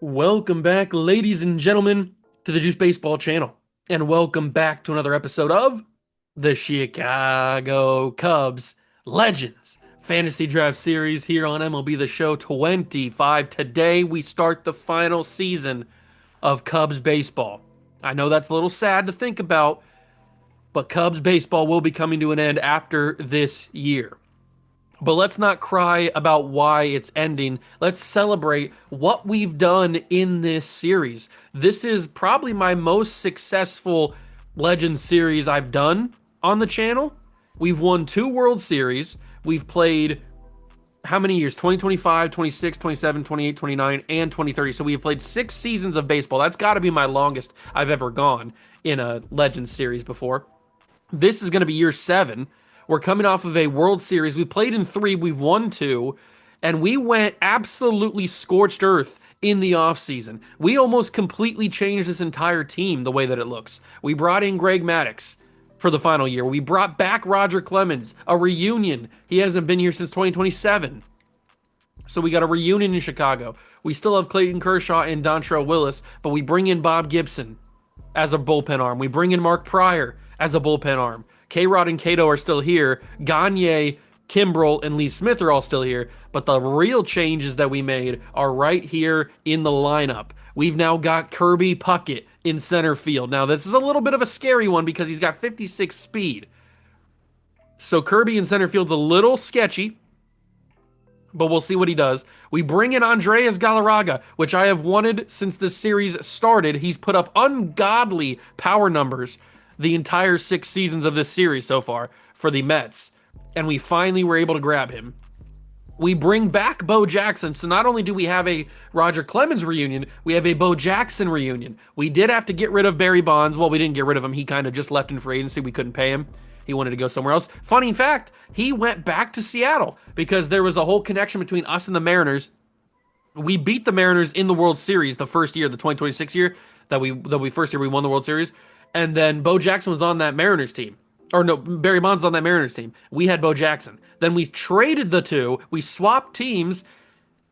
Welcome back, ladies and gentlemen, to the Juice Baseball channel. And welcome back to another episode of the Chicago Cubs Legends Fantasy Draft Series here on MLB The Show 25. Today, we start the final season of Cubs baseball. I know that's a little sad to think about, but Cubs baseball will be coming to an end after this year. But let's not cry about why it's ending. Let's celebrate what we've done in this series. This is probably my most successful Legends series I've done on the channel. We've won 2 World Series. We've played how many years? 2025, 26, 27, 28, 29, and 2030. So we've played 6 seasons of baseball. That's got to be my longest I've ever gone in a Legends series before. This is going to be year 7. We're coming off of a World Series. We played in 3, we've won 2, and we went absolutely scorched earth in the offseason. We almost completely changed this entire team the way that it looks. We brought in Greg Maddux for the final year. We brought back Roger Clemens, a reunion. He hasn't been here since 2027. So we got a reunion in Chicago. We still have Clayton Kershaw and Dontrelle Willis, but we bring in Bob Gibson as a bullpen arm. We bring in Mark Pryor as a bullpen arm. K-Rod and Cato are still here. Gagne, Kimbrel, and Lee Smith are all still here. But the real changes that we made are right here in the lineup. We've now got Kirby Puckett in center field. Now, this is a little bit of a scary one because he's got 56 speed. So Kirby in center field's a little sketchy, but we'll see what he does. We bring in Andreas Galarraga, which I have wanted since this series started. He's put up ungodly power numbers the entire 6 seasons of this series so far for the Mets, and we finally were able to grab him. We bring back Bo Jackson, so not only do we have a Roger Clemens reunion, we have a Bo Jackson reunion. We did have to get rid of Barry Bonds. Well, we didn't get rid of him. He kind of just left in free agency. We couldn't pay him. He wanted to go somewhere else. Funny fact, he went back to Seattle because there was a whole connection between us and the Mariners. We beat the Mariners in the World Series the first year, the 2026 year, that we won the World Series. And then Bo Jackson was on that Mariners team. Or no, Barry Bonds was on that Mariners team. We had Bo Jackson. Then we traded the two. We swapped teams.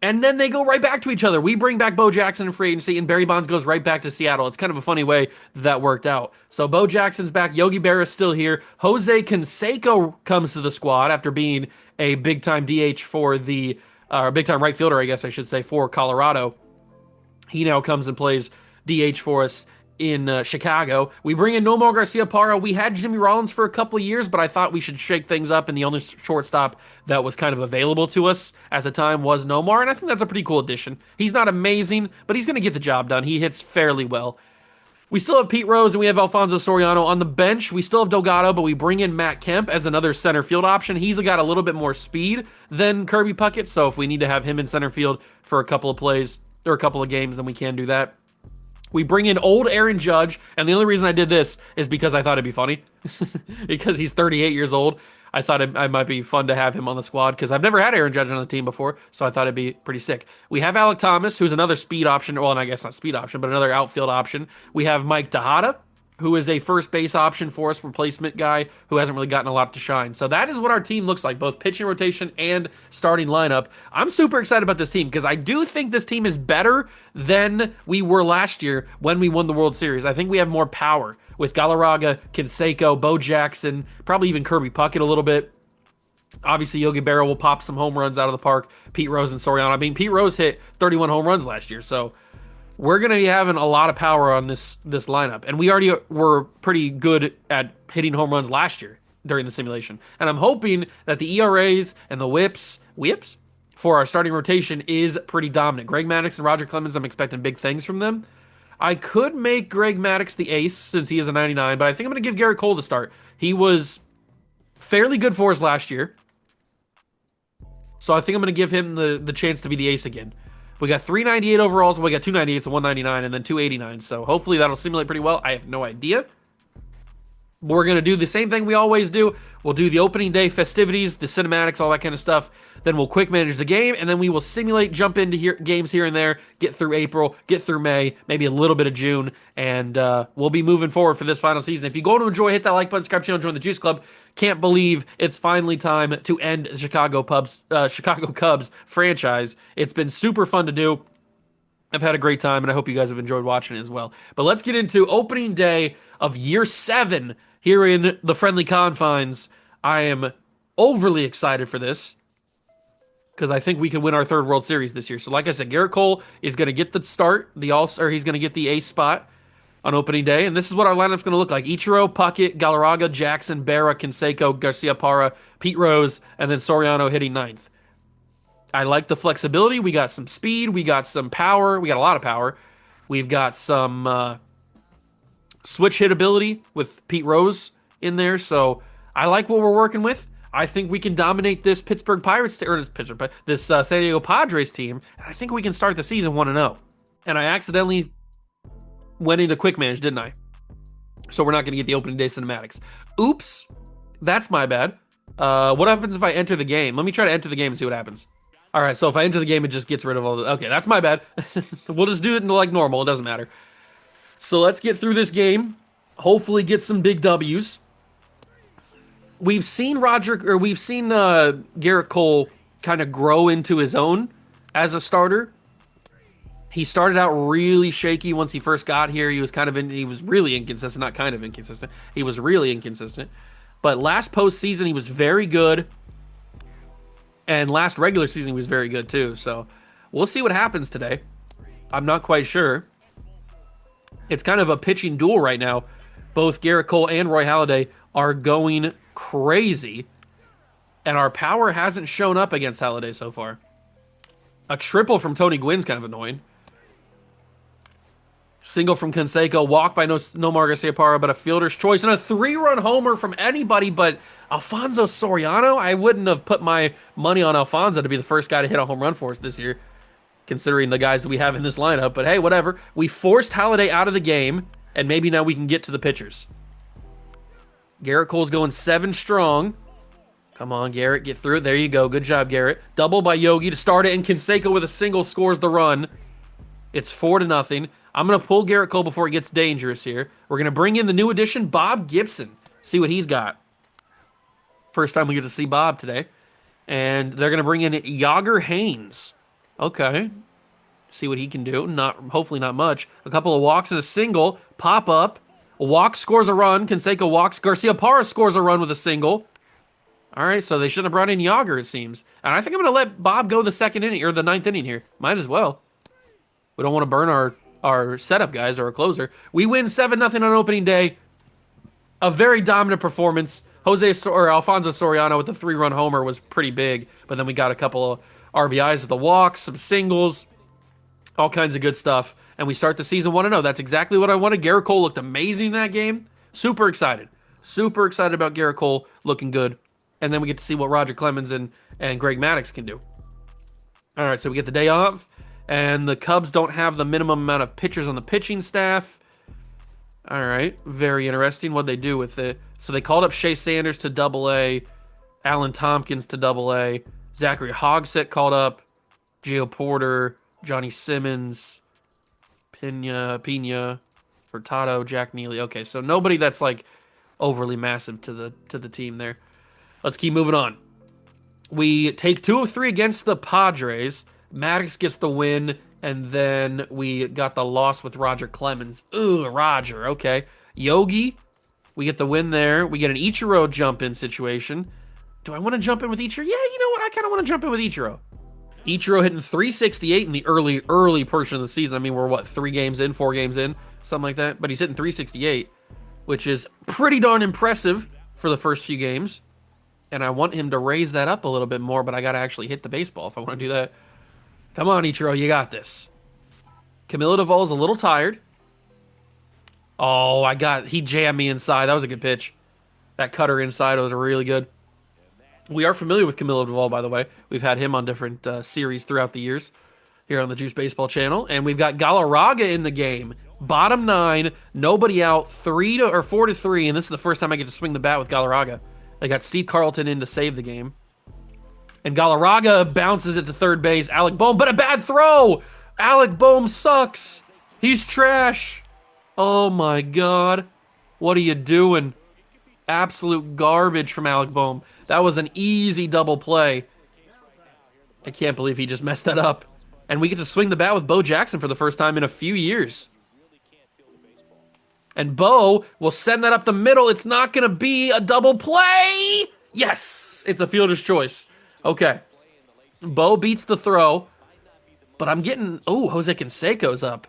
And then they go right back to each other. We bring back Bo Jackson in free agency, and Barry Bonds goes right back to Seattle. It's kind of a funny way that worked out. So Bo Jackson's back. Yogi Berra's still here. Jose Canseco comes to the squad after being a big-time DH for the... big-time right fielder, I guess I should say, for Colorado. He now comes and plays DH for us in Chicago. We bring in Nomar Garcia-Parra. We had Jimmy Rollins for a couple of years, but I thought we should shake things up, and the only shortstop that was kind of available to us at the time was Nomar, and I think that's a pretty cool addition. He's not amazing, but he's going to get the job done. He hits fairly well. We still have Pete Rose, and we have Alfonso Soriano on the bench. We still have Delgado, but we bring in Matt Kemp as another center field option. He's got a little bit more speed than Kirby Puckett, so if we need to have him in center field for a couple of plays or a couple of games, then we can do that. We bring in old Aaron Judge, and the only reason I did this is because I thought it'd be funny. Because he's 38 years old. I thought it might be fun to have him on the squad because I've never had Aaron Judge on the team before, so I thought it'd be pretty sick. We have Alek Thomas, who's another speed option. Well, and I guess not speed option, but another outfield option. We have Mike Tejada, who is a first base option for us, replacement guy who hasn't really gotten a lot to shine. So that is what our team looks like, both pitching rotation and starting lineup. I'm super excited about this team because I do think this team is better than we were last year when we won the World Series. I think we have more power with Galarraga, Canseco, Bo Jackson, probably even Kirby Puckett a little bit. Obviously, Yogi Berra will pop some home runs out of the park. Pete Rose and Soriano. I mean, Pete Rose hit 31 home runs last year, so we're going to be having a lot of power on this lineup. And we already were pretty good at hitting home runs last year during the simulation. And I'm hoping that the ERAs and the whips for our starting rotation is pretty dominant. Greg Maddux and Roger Clemens, I'm expecting big things from them. I could make Greg Maddux the ace since he is a 99, but I think I'm going to give Garrett Cole the start. He was fairly good for us last year. So I think I'm going to give him the chance to be the ace again. We got 398 overalls, we got 298s, a 199, and then 289. So hopefully that'll simulate pretty well. I have no idea. We're going to do the same thing we always do. We'll do the opening day festivities, the cinematics, all that kind of stuff. Then we'll quick manage the game, and then we will simulate, jump into games here and there, get through April, get through May, maybe a little bit of June, and we'll be moving forward for this final season. If you go to enjoy, hit that like button, subscribe channel, join the Juice Club. Can't believe it's finally time to end the Chicago Cubs franchise. It's been super fun to do. I've had a great time, and I hope you guys have enjoyed watching it as well. But let's get into opening day of year 7 here in the friendly confines. I am overly excited for this because I think we can win our 3rd World Series this year. So, like I said, Garrett Cole is going to get the start, or he's going to get the ace spot on opening day, and this is what our lineup's going to look like: Ichiro, Puckett, Galarraga, Jackson, Berra, Canseco, Garcia-Parra, Pete Rose, and then Soriano hitting 9th. I like the flexibility. We got some speed. We got some power. We got a lot of power. We've got some switch hit ability with Pete Rose in there. So I like what we're working with. I think we can dominate this Pittsburgh Pirates or this San Diego Padres team. And I think we can start the season 1-0. And I accidentally went into quick manage, didn't I? So we're not going to get the opening day cinematics. Oops, that's my bad. What happens if I enter the game? Let me try to enter the game and see what happens. All right, so if I enter the game, it just gets rid of all the... Okay, that's my bad. We'll just do it like normal. It doesn't matter. So let's get through this game. Hopefully get some big W's. We've seen Garrett Cole kind of grow into his own as a starter. He started out really shaky once he first got here. He was really inconsistent, not kind of inconsistent. He was really inconsistent. But last postseason, he was very good. And last regular season, he was very good too. So we'll see what happens today. I'm not quite sure. It's kind of a pitching duel right now. Both Garrett Cole and Roy Halladay are going crazy. And our power hasn't shown up against Halladay so far. A triple from Tony Gwynn's kind of annoying. Single from Canseco, walk by Nomar Garciaparra, but a fielder's choice, and a 3-run homer from anybody but Alfonso Soriano. I wouldn't have put my money on Alfonso to be the first guy to hit a home run for us this year, considering the guys that we have in this lineup. But hey, whatever. We forced Halladay out of the game, and maybe now we can get to the pitchers. Garrett Cole's going 7 strong. Come on, Garrett, get through it. There you go. Good job, Garrett. Double by Yogi to start it, and Canseco with a single scores the run. It's 4-0. I'm going to pull Garrett Cole before it gets dangerous here. We're going to bring in the new addition, Bob Gibson. See what he's got. First time we get to see Bob today. And they're going to bring in Yager Haynes. Okay. See what he can do. Hopefully not much. A couple of walks and a single. Pop up. A walk scores a run. Canseco walks. Garcia-Parra scores a run with a single. All right, so they shouldn't have brought in Yager, it seems. And I think I'm going to let Bob go the 2nd inning, or the 9th inning here. Might as well. We don't want to burn our setup guys or our closer. We win 7-0 on opening day. A very dominant performance. Alfonso Soriano with the 3-run homer was pretty big, but then we got a couple of RBIs with the walks, some singles, all kinds of good stuff, and we start the season 1-0. That's exactly what I wanted. Garrett Cole looked amazing in that game. Super excited. Super excited about Garrett Cole looking good. And then we get to see what Roger Clemens and Greg Maddux can do. All right, so we get the day off. And the Cubs don't have the minimum amount of pitchers on the pitching staff. All right, very interesting what they do with it. So they called up Shea Sanders to Double-A, Alan Tompkins to Double-A, Zachary Hogsett called up, Gio Porter, Johnny Simmons, Pena, Furtado, Jack Neely. Okay, so nobody that's like overly massive to the team there. Let's keep moving on. We take 2 of 3 against the Padres. Maddux gets the win, and then we got the loss with Roger Clemens. Ooh, Roger, okay. Yogi, we get the win there. We get an Ichiro jump-in situation. Do I want to jump in with Ichiro? Yeah, you know what? I kind of want to jump in with Ichiro. Ichiro hitting 368 in the early portion of the season. I mean, we're, 4 games in, something like that. But he's hitting 368, which is pretty darn impressive for the first few games. And I want him to raise that up a little bit more, but I got to actually hit the baseball if I want to do that. Come on, Ichiro, you got this. Camilo Duvall's a little tired. Oh, he jammed me inside. That was a good pitch. That cutter inside was really good. We are familiar with Camilo Duvall, by the way. We've had him on different series throughout the years here on the Juice Baseball channel. And we've got Galarraga in the game. Bottom 9, nobody out, 4-3, and this is the first time I get to swing the bat with Galarraga. They got Steve Carlton in to save the game. And Galarraga bounces it to third base. Alec Boehm, but a bad throw! Alec Boehm sucks. He's trash. Oh my God. What are you doing? Absolute garbage from Alec Boehm. That was an easy double play. I can't believe he just messed that up. And we get to swing the bat with Bo Jackson for the first time in a few years. And Bo will send that up the middle. It's not going to be a double play. Yes, it's a fielder's choice. Okay. Bo beats the throw, but I'm getting... Oh, Jose Canseco's up.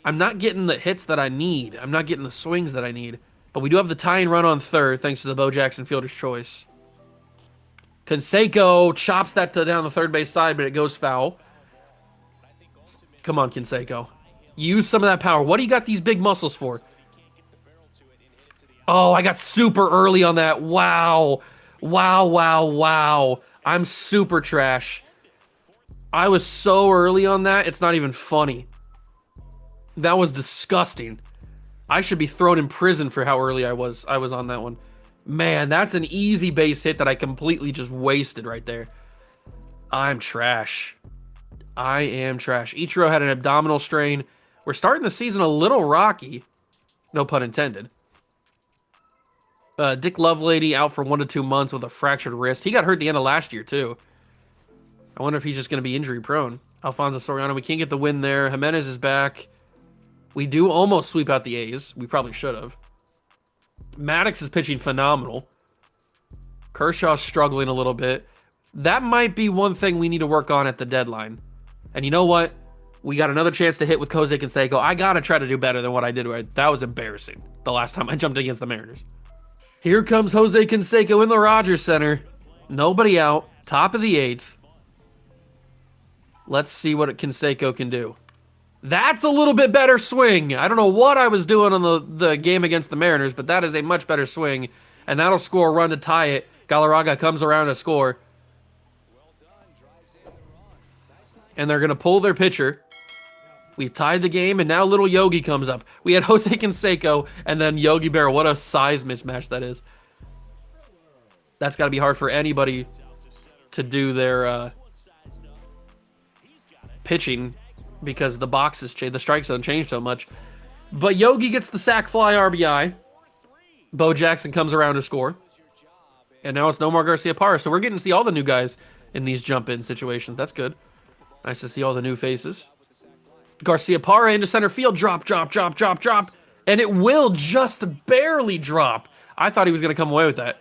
I'm not getting the hits that I need. I'm not getting the swings that I need. But we do have the tying run on third, thanks to the Bo Jackson fielder's choice. Canseco chops that down the third base side, but it goes foul. Come on, Canseco. Use some of that power. What do you got these big muscles for? Oh, I got super early on that. Wow. Wow, wow, wow. I'm super trash. I was so early on that, it's not even funny. That was disgusting. I should be thrown in prison for how early I was on that one. Man, that's an easy base hit that I completely just wasted right there. I'm trash. I am trash. Ichiro had an abdominal strain. We're starting the season a little rocky. No pun intended. Dick Lovelady out for 1 to 2 months with a fractured wrist. He got hurt at the end of last year, too. I wonder if he's just going to be injury prone. Alfonso Soriano, we can't get the win there. Jimenez is back. We do almost sweep out the A's. We probably should have. Maddox is pitching phenomenal. Kershaw's struggling a little bit. That might be one thing we need to work on at the deadline. And you know what? We got another chance to hit with Jose Canseco. I got to try to do better than what I did. That was embarrassing the last time I jumped against the Mariners. Here comes Jose Canseco in the Rogers Center. Nobody out. Top of the 8th. Let's see what Canseco can do. That's a little bit better swing. I don't know what I was doing on the game against the Mariners, but that is a much better swing. And that'll score a run to tie it. Galarraga comes around to score. And they're going to pull their pitcher. We've tied the game, and now little Yogi comes up. We had Jose Canseco and then Yogi Berra. What a size mismatch that is. That's got to be hard for anybody to do their pitching because the boxes changed, the strike zone changed so much. But Yogi gets the sac fly RBI. Bo Jackson comes around to score. And now it's Nomar Garciaparra. So we're getting to see all the new guys in these jump-in situations. That's good. Nice to see all the new faces. Garciaparra into center field. Drop, drop, drop, drop, drop. And it will just barely drop. I thought he was going to come away with that.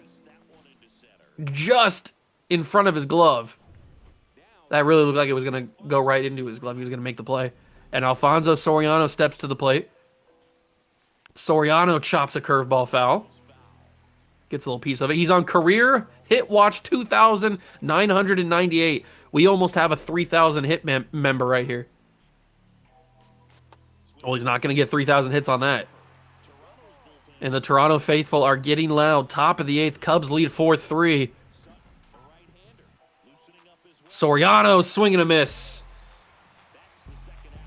Just in front of his glove. That really looked like it was going to go right into his glove. He was going to make the play. And Alfonso Soriano steps to the plate. Soriano chops a curveball foul. Gets a little piece of it. He's on career hit watch 2,998. We almost have a 3,000 hit member right here. Well, he's not going to get 3,000 hits on that. And the Toronto faithful are getting loud. Top of the 8th. Cubs lead 4-3. Soriano swinging a miss.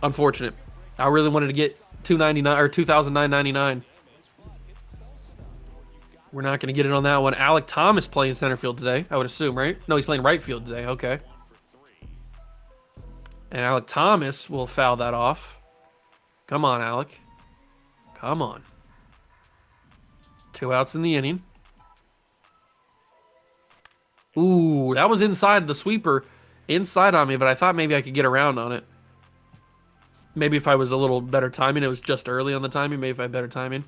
Unfortunate. I really wanted to get 299 or 2,999. We're not going to get it on that one. Alec Thomas playing center field today, I would assume, right? No, he's playing right field today. Okay. And Alec Thomas will foul that off. Come on, Alec. Come on. 2 outs in the inning. Ooh, that was inside the sweeper. Inside on me, but I thought maybe I could get around on it. Maybe if I was a little better timing. It was just early on the timing. Maybe if I had better timing.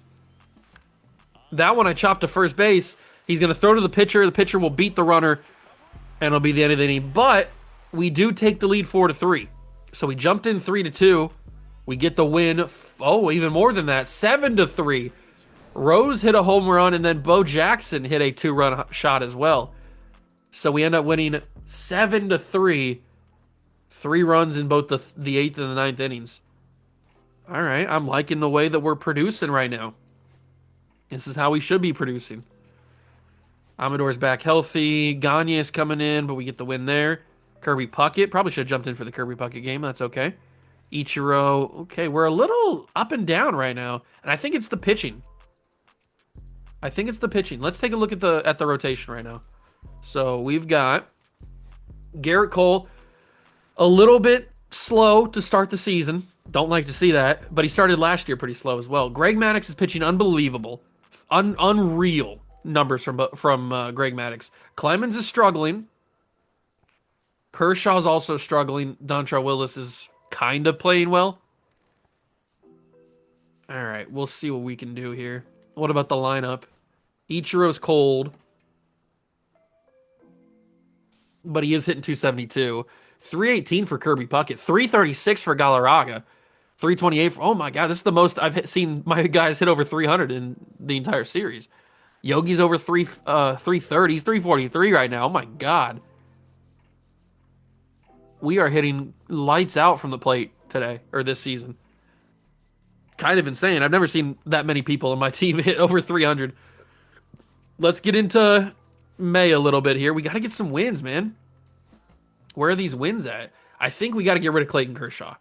That one I chopped to first base. He's going to throw to the pitcher. The pitcher will beat the runner, and it'll be the end of the inning. But we do take the lead 4-3. So we jumped in 3-2. We get the win. Oh, even more than that. 7-3. Rose hit a home run, and then Bo Jackson hit a 2-run shot as well. So we end up winning 7-3. 3 runs in both the 8th and the 9th innings. All right, I'm liking the way that we're producing right now. This is how we should be producing. Amador's back healthy. Gagne's coming in, but we get the win there. Kirby Puckett. Probably should have jumped in for the Kirby Puckett game. That's okay. Ichiro. Okay, we're a little up and down right now. And I think it's the pitching. Let's take a look at the rotation right now. So we've got Garrett Cole, a little bit slow to start the season. Don't like to see that, but he started last year pretty slow as well. Greg Maddux is pitching unbelievable. Unreal numbers from Greg Maddux. Clemens is struggling. Kershaw's also struggling. Dontrelle Willis is kind of playing well. All right, we'll see what we can do here. What about the lineup? Ichiro's cold, but he is hitting 272. 318 for Kirby Puckett. 336 for Galarraga. 328 for... Oh, my God. This is the most I've seen my guys hit over 300 in the entire series. Yogi's over 330. He's 343 right now. Oh, my God. We are hitting lights out from the plate today, or this season. Kind of insane. I've never seen that many people in my team hit over 300. Let's get into May a little bit here. We got to get some wins, man. Where are these wins at? I think we got to get rid of Clayton Kershaw.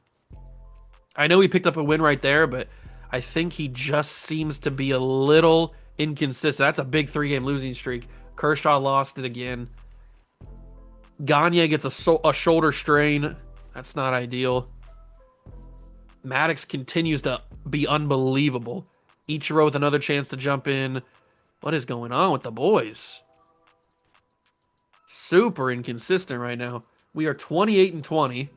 I know he picked up a win right there, but I think he just seems to be a little inconsistent. That's a big 3-game losing streak. Kershaw lost it again. Gagne gets a shoulder strain. That's not ideal. Maddox continues to be unbelievable. Ichiro with another chance to jump in. What is going on with the boys? Super inconsistent right now. We are 28-20.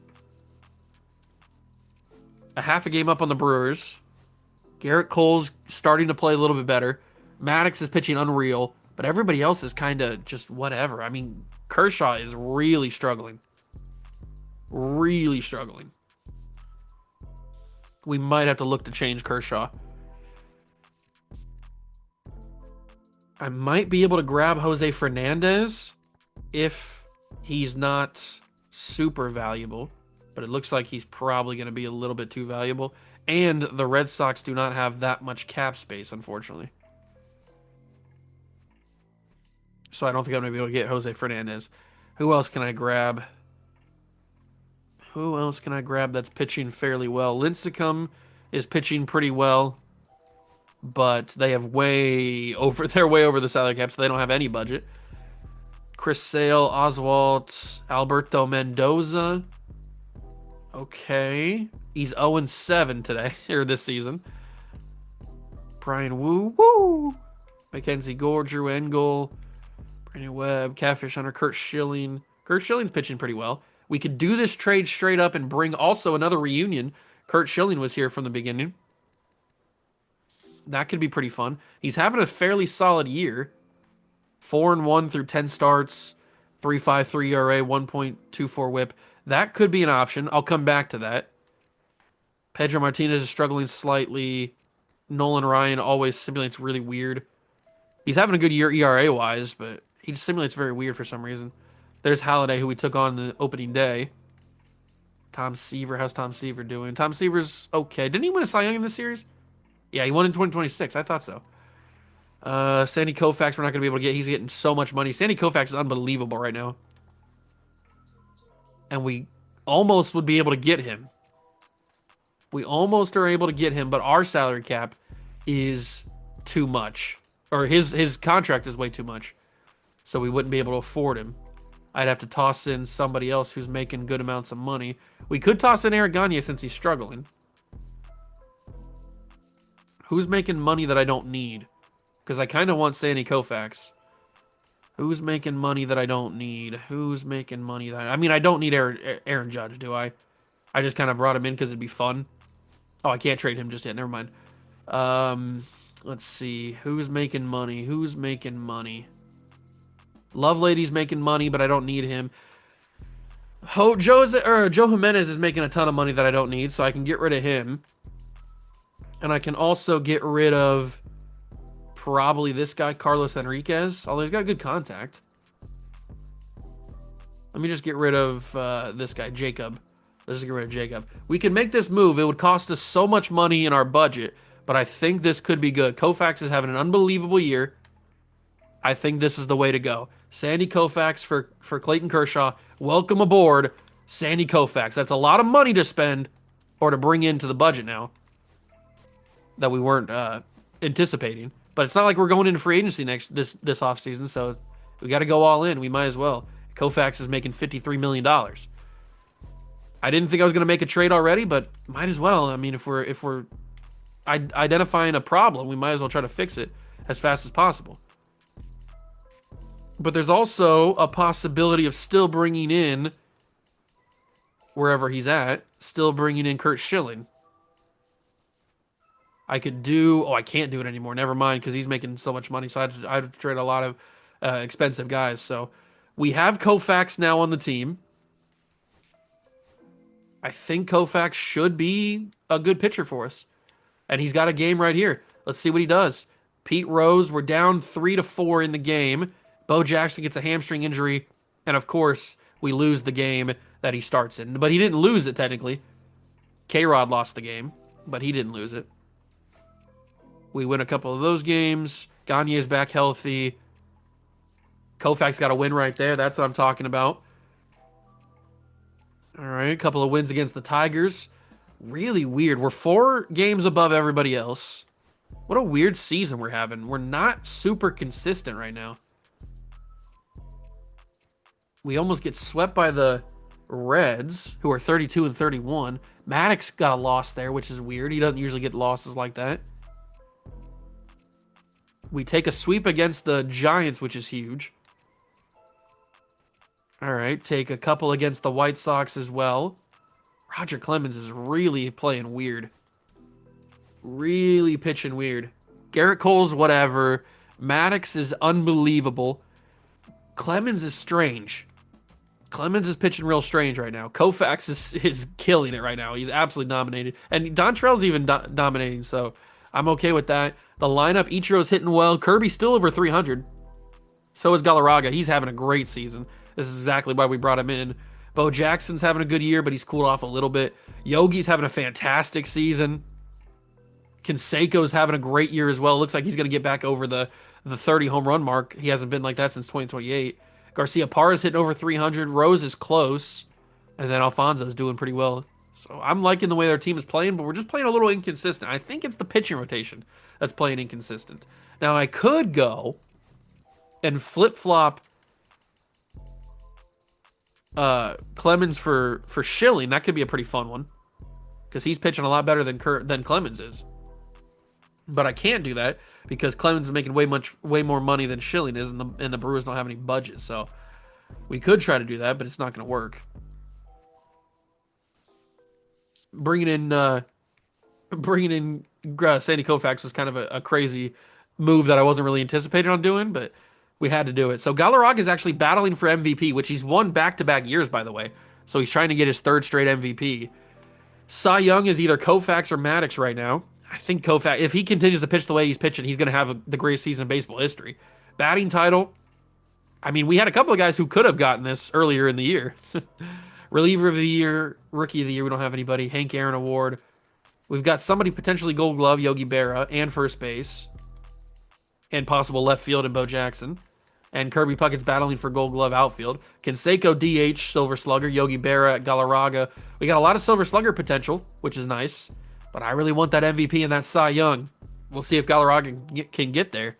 A half a game up on the Brewers. Garrett Cole's starting to play a little bit better. Maddox is pitching unreal, but everybody else is kind of just whatever. I mean, Kershaw is really struggling. Really struggling. We might have to look to change Kershaw. I might be able to grab Jose Fernandez if he's not super valuable, but it looks like he's probably going to be a little bit too valuable. And the Red Sox do not have that much cap space, unfortunately. So I don't think I'm going to be able to get Jose Fernandez. Who else can I grab? Who else can I grab that's pitching fairly well? Lincecum is pitching pretty well, but they have they're way over the salary cap, so they don't have any budget. Chris Sale, Oswalt, Alberto Mendoza. Okay. He's 0-7 today, or this season. Brian Woo. Mackenzie Gore, Drew Engel, Brandon Webb, Catfish Hunter, Kurt Schilling. Kurt Schilling's pitching pretty well. We could do this trade straight up and bring also another reunion. Kurt Schilling was here from the beginning. That could be pretty fun. He's having a fairly solid year. 4-1 through 10 starts, 3.53 ERA, 1.24 WHIP. That could be an option. I'll come back to that. Pedro Martinez is struggling slightly. Nolan Ryan always simulates really weird. He's having a good year ERA-wise, but he just simulates very weird for some reason. There's Halladay, who we took on the opening day. Tom Seaver. How's Tom Seaver doing? Tom Seaver's okay. Didn't he win a Cy Young in this series? Yeah, he won in 2026. I thought so. Sandy Koufax, we're not going to be able to get. He's getting so much money. Sandy Koufax is unbelievable right now. And we almost would be able to get him. We almost are able to get him, but our salary cap is too much. Or his contract is way too much. So we wouldn't be able to afford him. I'd have to toss in somebody else who's making good amounts of money. We could toss in Eric Gagne since he's struggling. Who's making money that I don't need? Because I kind of want Sandy Koufax. Who's making money that I don't need? Who's making money that... I mean, I don't need Aaron Judge, do I? I just kind of brought him in because it'd be fun. Oh, I can't trade him just yet. Never mind. Let's see. Who's making money? Who's making money? Lovelady's making money, but I don't need him. Joe Jimenez is making a ton of money that I don't need, so I can get rid of him. And I can also get rid of probably this guy, Carlos Enriquez, although he's got good contact. Let me just get rid of this guy, Jacob. Let's just get rid of Jacob. We can make this move. It would cost us so much money in our budget, but I think this could be good. Koufax is having an unbelievable year. I think this is the way to go. Sandy Koufax for Clayton Kershaw. Welcome aboard, Sandy Koufax. That's a lot of money to spend or to bring into the budget now that we weren't anticipating. But it's not like we're going into free agency this offseason, so we got to go all in. We might as well. Koufax is making $53 million. I didn't think I was going to make a trade already, but might as well. I mean, if we're identifying a problem, we might as well try to fix it as fast as possible. But there's also a possibility of still bringing in wherever he's at, still bringing in Kurt Schilling. I could do. Oh, I can't do it anymore. Never mind, because he's making so much money. So I'd trade a lot of expensive guys. So we have Koufax now on the team. I think Koufax should be a good pitcher for us. And he's got a game right here. Let's see what he does. Pete Rose, we're down 3-4 in the game. Bo Jackson gets a hamstring injury. And of course, we lose the game that he starts in. But he didn't lose it, technically. K-Rod lost the game, but he didn't lose it. We win a couple of those games. Gagne's back healthy. Koufax got a win right there. That's what I'm talking about. All right, a couple of wins against the Tigers. Really weird. We're 4 games above everybody else. What a weird season we're having. We're not super consistent right now. We almost get swept by the Reds, who are 32-31. Maddox got a loss there, which is weird. He doesn't usually get losses like that. We take a sweep against the Giants, which is huge. All right, take a couple against the White Sox as well. Roger Clemens is really playing weird. Really pitching weird. Garrett Cole's whatever. Maddox is unbelievable. Clemens is strange. Clemens is pitching real strange right now. Koufax is killing it right now. He's absolutely dominated. And Dontrell's even dominating, so I'm okay with that. The lineup, Ichiro's hitting well. Kirby's still over 300. So is Galarraga. He's having a great season. This is exactly why we brought him in. Bo Jackson's having a good year, but he's cooled off a little bit. Yogi's having a fantastic season. Canseco's having a great year as well. Looks like he's going to get back over the 30 home run mark. He hasn't been like that since 2028. Garcia Parra's hitting over 300. Rose is close. And then Alfonso's doing pretty well. So I'm liking the way their team is playing, but we're just playing a little inconsistent. I think it's the pitching rotation that's playing inconsistent. Now, I could go and flip-flop Clemens for Schilling. That could be a pretty fun one because he's pitching a lot better than Clemens is. But I can't do that because Clemens is making way more money than Schilling is, and the Brewers don't have any budget. So we could try to do that, but it's not going to work. Bringing in Sandy Koufax was kind of a crazy move that I wasn't really anticipating on doing, but we had to do it. So Galarraga is actually battling for MVP, which he's won back-to-back years, by the way. So he's trying to get his 3rd straight MVP. Cy Young is either Koufax or Maddox right now. I think Koufax, if he continues to pitch the way he's pitching, he's going to have the greatest season in baseball history. Batting title, I mean, we had a couple of guys who could have gotten this earlier in the year. Reliever of the year, rookie of the year, we don't have anybody. Hank Aaron Award. We've got somebody potentially Gold Glove, Yogi Berra, and first base. And possible left field in Bo Jackson. And Kirby Puckett's battling for Gold Glove outfield. Canseco DH, Silver Slugger, Yogi Berra, Galarraga. We got a lot of Silver Slugger potential, which is nice. But I really want that MVP and that Cy Young. We'll see if Galarraga can get there.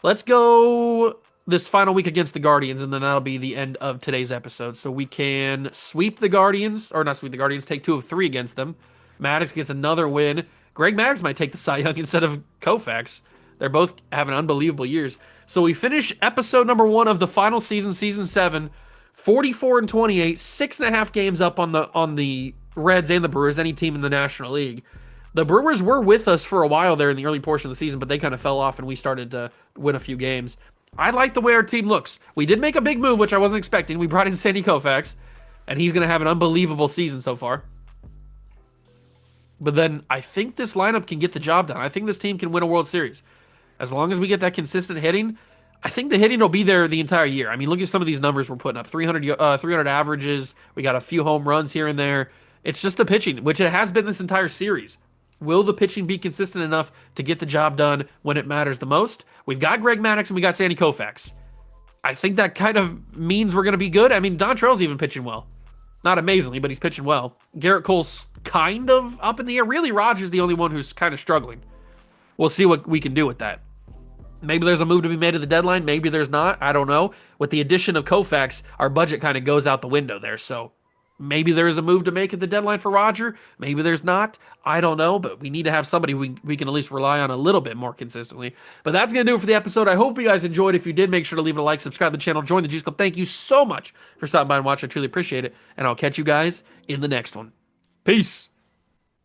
Let's go this final week against the Guardians, and then that'll be the end of today's episode. So we can sweep the Guardians, or not sweep the Guardians, take 2 of 3 against them. Maddox gets another win. Greg Maddux might take the Cy Young instead of Koufax. They're both having unbelievable years. So we finish episode number 1 of the final season, season 7, 44-28, 6.5 games up on the Reds and the Brewers, any team in the National League. The Brewers were with us for a while there in the early portion of the season, but they kind of fell off and we started to win a few games. I like the way our team looks. We did make a big move, which I wasn't expecting. We brought in Sandy Koufax, and he's going to have an unbelievable season so far. But then I think this lineup can get the job done. I think this team can win a World Series. As long as we get that consistent hitting, I think the hitting will be there the entire year. I mean, look at some of these numbers we're putting up. 300 averages. We got a few home runs here and there. It's just the pitching, which it has been this entire series. Will the pitching be consistent enough to get the job done when it matters the most? We've got Greg Maddux and we got Sandy Koufax. I think that kind of means we're going to be good. I mean, Dontrell's even pitching well. Not amazingly, but he's pitching well. Garrett Cole's kind of up in the air. Really, Rogers the only one who's kind of struggling. We'll see what we can do with that. Maybe there's a move to be made at the deadline. Maybe there's not. I don't know. With the addition of Koufax, our budget kind of goes out the window there. So Maybe there is a move to make at the deadline for Roger. Maybe there's not. I don't know, but we need to have somebody we can at least rely on a little bit more consistently. But that's going to do it for the episode. I hope you guys enjoyed. If you did, make sure to leave it a like, subscribe to the channel, join the Juice Club. Thank you so much for stopping by and watching. I truly appreciate it. And I'll catch you guys in the next one. Peace.